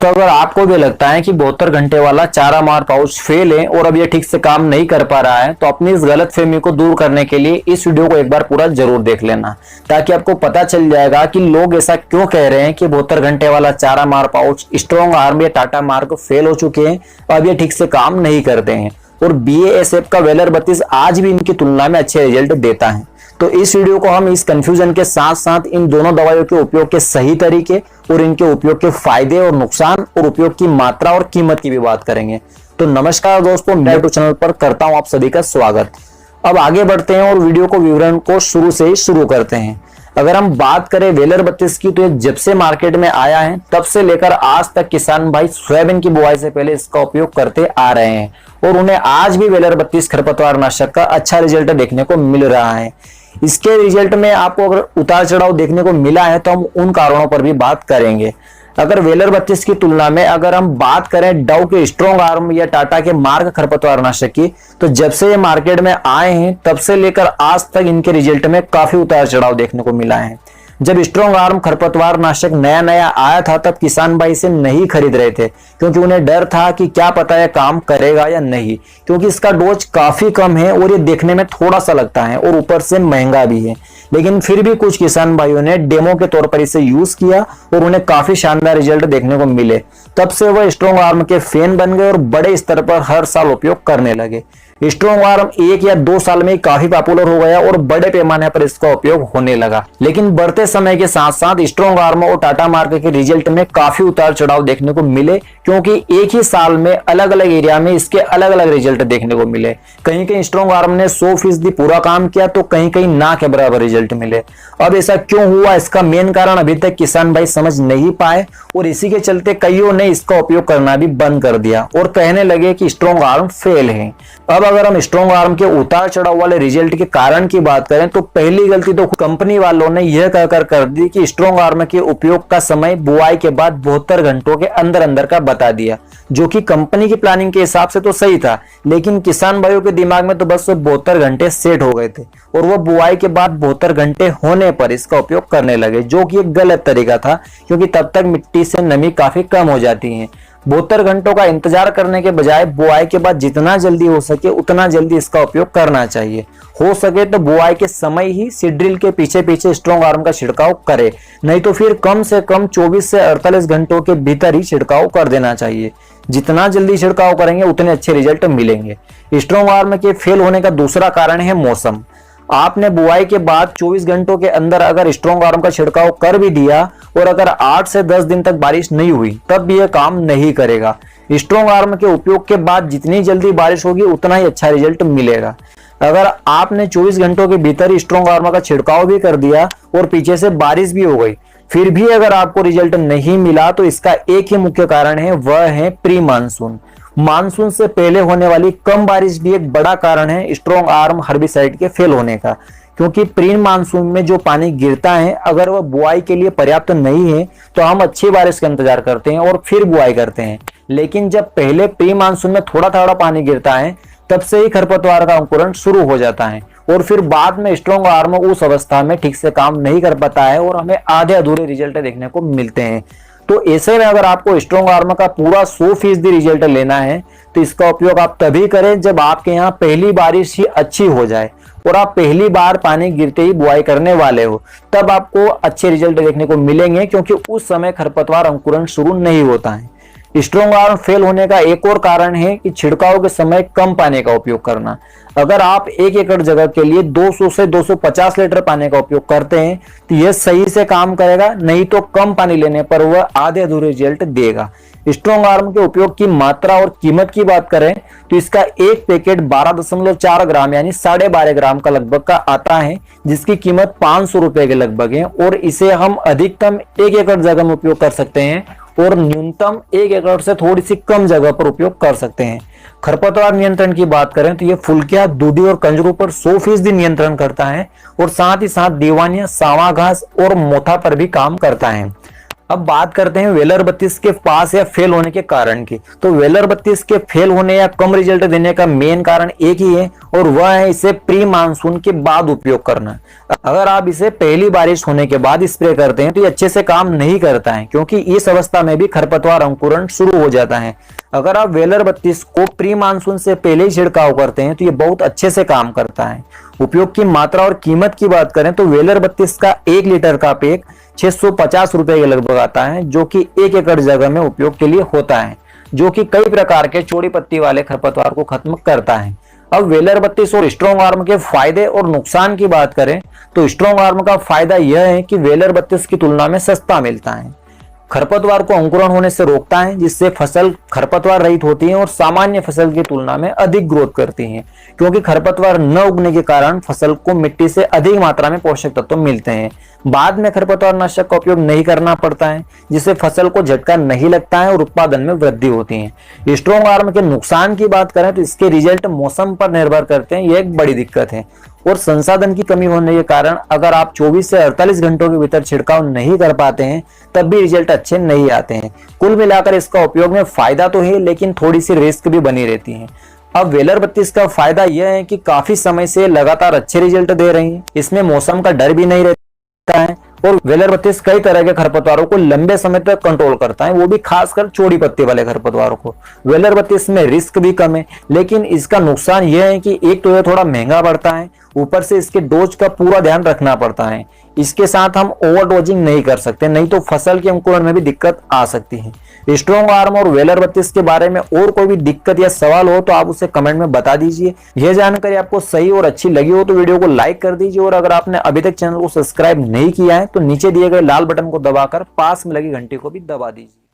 दोस्तों, अगर आपको भी लगता है कि 72 घंटे वाला चारा मार पाउच फेल है और अब ये ठीक से काम नहीं कर पा रहा है, तो अपनी इस गलतफहमी को दूर करने के लिए इस वीडियो को एक बार पूरा जरूर देख लेना, ताकि आपको पता चल जाएगा कि लोग ऐसा क्यों कह रहे हैं कि 72 घंटे वाला चारा मार पाउच स्ट्रॉन्ग आर्म या टाटा मार्क फेल हो चुके हैं, अब ये ठीक से काम नहीं करते हैं और BASF का वेलर 32 आज भी इनकी तुलना में अच्छे रिजल्ट देता है। तो इस वीडियो को हम इस कंफ्यूजन के साथ साथ इन दोनों दवाइयों के उपयोग के सही तरीके और इनके उपयोग के फायदे और नुकसान और उपयोग की मात्रा और कीमत की भी बात करेंगे। तो नमस्कार दोस्तों, मेरे यूट्यूब चैनल पर करता हूं आप सभी का स्वागत। अब आगे बढ़ते हैं और वीडियो को विवरण को शुरू से ही शुरू करते हैं। अगर हम बात करें वेलर 32 की, तो ये जब से मार्केट में आया है तब से लेकर आज तक किसान भाई सोयाबीन की बुआई से पहले इसका उपयोग करते आ रहे हैं और उन्हें आज भी वेलर 32 खरपतवार नाशक का अच्छा रिजल्ट देखने को मिल रहा है। इसके रिजल्ट में आपको अगर उतार चढ़ाव देखने को मिला है तो हम उन कारणों पर भी बात करेंगे। अगर वेलर 32 की तुलना में अगर हम बात करें डव के स्ट्रॉन्ग आर्म या टाटा के मार्क खरपतवार नाशक की, तो जब से ये मार्केट में आए हैं तब से लेकर आज तक इनके रिजल्ट में काफी उतार चढ़ाव देखने को मिला है। जब स्ट्रॉन्ग आर्म खरपतवार नाशक नया नया आया था तब किसान भाई इसे नहीं खरीद रहे थे, क्योंकि उन्हें डर था कि क्या पता है काम करेगा या नहीं, क्योंकि इसका डोज काफी कम है और ये देखने में थोड़ा सा लगता है और ऊपर से महंगा भी है। लेकिन फिर भी कुछ किसान भाइयों ने डेमो के तौर पर इसे यूज किया और उन्हें काफी शानदार रिजल्ट देखने को मिले। तब से वह स्ट्रॉन्ग आर्म के फैन बन गए और बड़े स्तर पर हर साल उपयोग करने लगे। स्ट्रॉन्ग आर्म 1 या 2 साल में काफी पॉपुलर हो गया और बड़े पैमाने पर इसका उपयोग होने लगा। लेकिन बढ़ते समय के साथ साथ स्ट्रॉन्ग आर्म और टाटा मार्क के रिजल्ट में काफी उतार चढ़ाव देखने को मिले, क्योंकि एक ही साल में अलग अलग एरिया में इसके अलग अलग रिजल्ट देखने को मिले। कहीं कहीं स्ट्रॉन्ग आर्म ने 100% पूरा काम किया तो कहीं कहीं ना के बराबर रिजल्ट मिले। अब ऐसा क्यों हुआ, इसका मेन कारण अभी तक किसान भाई समझ नहीं पाए और इसी के चलते कईयों ने इसका उपयोग करना भी बंद कर दिया और कहने लगे कि स्ट्रॉन्ग आर्म फेल है। अब अगर हम स्ट्रॉन्ग आर्म के उतार चढ़ाव वाले रिजल्ट के कारण की बात करें तो पहली गलती तो कंपनी वालों ने यह कहकर कर दी कि स्ट्रॉन्ग आर्म के उपयोग का समय बुआई के बाद 72 घंटों के अंदर अंदर का बता दिया, जो कि कंपनी की प्लानिंग के हिसाब से तो सही था, लेकिन किसान भाइयों के दिमाग में तो बस 72 घंटे सेट हो गए थे और वो बुआई के बाद 72 घंटे होने पर इसका उपयोग करने लगे, जो कि एक गलत तरीका था, क्योंकि तब तक मिट्टी से नमी काफी कम हो जाती है। 72 घंटों का इंतजार करने के बजाय बुआई के बाद जितना जल्दी हो सके उतना जल्दी इसका उपयोग करना चाहिए। हो सके तो बुआई के समय ही सीड ड्रिल के पीछे पीछे स्ट्रॉन्ग आर्म का छिड़काव करे, नहीं तो फिर कम से कम 24 से 48 घंटों के भीतर ही छिड़काव कर देना चाहिए। जितना जल्दी छिड़काव करेंगे उतने अच्छे रिजल्ट मिलेंगे। स्ट्रॉन्ग आर्म के फेल होने का दूसरा कारण है मौसम। आपने बुआई के बाद 24 घंटों के अंदर अगर स्ट्रॉन्ग आर्म का छिड़काव कर भी दिया और अगर 8 से 10 दिन तक बारिश नहीं हुई तब भी यह काम नहीं करेगा। स्ट्रॉन्ग आर्म के उपयोग के बाद जितनी जल्दी बारिश होगी उतना ही अच्छा रिजल्ट मिलेगा। अगर आपने 24 घंटों के भीतर स्ट्रॉन्ग आर्म का छिड़काव भी कर दिया और पीछे से बारिश भी हो गई, फिर भी अगर आपको रिजल्ट नहीं मिला तो इसका एक ही मुख्य कारण है, वह है प्री मानसून। मानसून से पहले होने वाली कम बारिश भी एक बड़ा कारण है स्ट्रॉन्ग आर्म हर्बिसाइड के फेल होने का, क्योंकि प्री मानसून में जो पानी गिरता है अगर वह बुआई के लिए पर्याप्त नहीं है तो हम अच्छी बारिश का इंतजार करते हैं और फिर बुआई करते हैं। लेकिन जब पहले प्री मानसून में थोड़ा थोड़ा पानी गिरता है तब से ही खरपतवार का अंकुरण शुरू हो जाता है और फिर बाद में स्ट्रॉन्ग आर्म उस अवस्था में ठीक से काम नहीं कर पाता है और हमें आधे अधूरे रिजल्ट देखने को मिलते हैं। तो ऐसे में अगर आपको स्ट्रॉन्ग आर्म का पूरा 100% रिजल्ट लेना है तो इसका उपयोग आप तभी करें जब आपके यहाँ पहली बारिश ही अच्छी हो जाए और आप पहली बार पानी गिरते ही बुआई करने वाले हो, तब आपको अच्छे रिजल्ट देखने को मिलेंगे, क्योंकि उस समय खरपतवार अंकुरण शुरू नहीं होता है। स्ट्रॉन्ग आर्म फेल होने का एक और कारण है कि छिड़काव के समय कम पानी का उपयोग करना। अगर आप 1 एकड़ जगह के लिए 200 से 250 लीटर पानी का उपयोग करते हैं तो यह सही से काम करेगा, नहीं तो कम पानी लेने पर वह आधे अधूरे रिजल्ट देगा। स्ट्रॉन्ग आर्म के उपयोग की मात्रा और कीमत की बात करें तो इसका एक पैकेट 12.4 ग्राम यानी 12.5 ग्राम का लगभग का आता है, जिसकी कीमत 500 रुपए के लगभग है और इसे हम अधिकतम 1 एकड़ जगह में उपयोग कर सकते हैं और न्यूनतम 1 एकड़ से थोड़ी सी कम जगह पर उपयोग कर सकते हैं। खरपतवार नियंत्रण की बात करें तो यह फुलकिया, दूधी और कंजरों पर 100% नियंत्रण करता है और साथ ही साथ दीवानिया, सावा घास और मोथा पर भी काम करता है। अब बात करते हैं वेलर 32 के पास या फेल होने के कारण की। तो वेलर 32 के फेल होने या कम रिजल्ट देने का मेन कारण एक ही है, और वह है इसे प्री मानसून के बाद उपयोग करना। अगर आप इसे पहली बारिश होने के बाद स्प्रे करते हैं तो ये अच्छे से काम नहीं करता है, क्योंकि इस अवस्था में भी खरपतवार अंकुरण शुरू हो जाता है। अगर आप वेलर 32 को प्री मानसून से पहले ही छिड़काव करते हैं तो ये बहुत अच्छे से काम करता है। उपयोग की मात्रा और कीमत की बात करें तो वेलर 32 का 1 लीटर का पैक 650 रुपए के लगभग आता है, जो कि 1 एकड़ जगह में उपयोग के लिए होता है, जो कि कई प्रकार के चौड़ी पत्ती वाले खरपतवार को खत्म करता है। अब वेलर 32 और स्ट्रॉन्ग आर्म के फायदे और नुकसान की बात करें तो स्ट्रॉन्ग आर्म का फायदा यह है कि वेलर 32 की तुलना में सस्ता मिलता है, खरपतवार को अंकुरण होने से रोकता है, जिससे फसल खरपतवार रहित होती है और सामान्य फसल की तुलना में अधिक ग्रोथ करती है, क्योंकि खरपतवार न उगने के कारण फसल को मिट्टी से अधिक मात्रा में पोषक तत्व मिलते हैं। बाद में खरपतवार नाशक का उपयोग नहीं करना पड़ता है, जिससे फसल को झटका नहीं लगता है और उत्पादन में वृद्धि होती है। स्ट्रॉन्ग आर्म के नुकसान की बात करें तो इसके रिजल्ट मौसम पर निर्भर करते हैं, यह एक बड़ी दिक्कत है, और संसाधन की कमी होने के कारण अगर आप 24 से 48 घंटों के भीतर छिड़काव नहीं कर पाते हैं तब भी रिजल्ट अच्छे नहीं आते हैं। कुल मिलाकर इसका उपयोग में फायदा तो है, लेकिन थोड़ी सी रिस्क भी बनी रहती है। अब वेलर 32 का फायदा यह है कि काफी समय से लगातार अच्छे रिजल्ट दे रही है, इसमें मौसम का डर भी नहीं रहता है, और वेलर 32 कई तरह के खरपतवारों को लंबे समय तक कंट्रोल करता है, वो भी खासकर चौड़ी पत्ती वाले खरपतवारों को। वेलर 32 में रिस्क भी कम है, लेकिन इसका नुकसान यह है कि एक तो यह थोड़ा महंगा पड़ता है, ऊपर से इसके डोज का पूरा ध्यान रखना पड़ता है। इसके साथ हम ओवर डोजिंग नहीं कर सकते, नहीं तो फसल के अंकुरण में भी दिक्कत आ सकती है। स्ट्रॉन्ग आर्म और वेलर 32 के बारे में और कोई भी दिक्कत या सवाल हो तो आप उसे कमेंट में बता दीजिए। यह जानकारी आपको सही और अच्छी लगी हो तो वीडियो को लाइक कर दीजिए, और अगर आपने अभी तक चैनल को सब्सक्राइब नहीं किया है तो नीचे दिए गए लाल बटन को दबाकर पास में लगी घंटी को भी दबा दीजिए।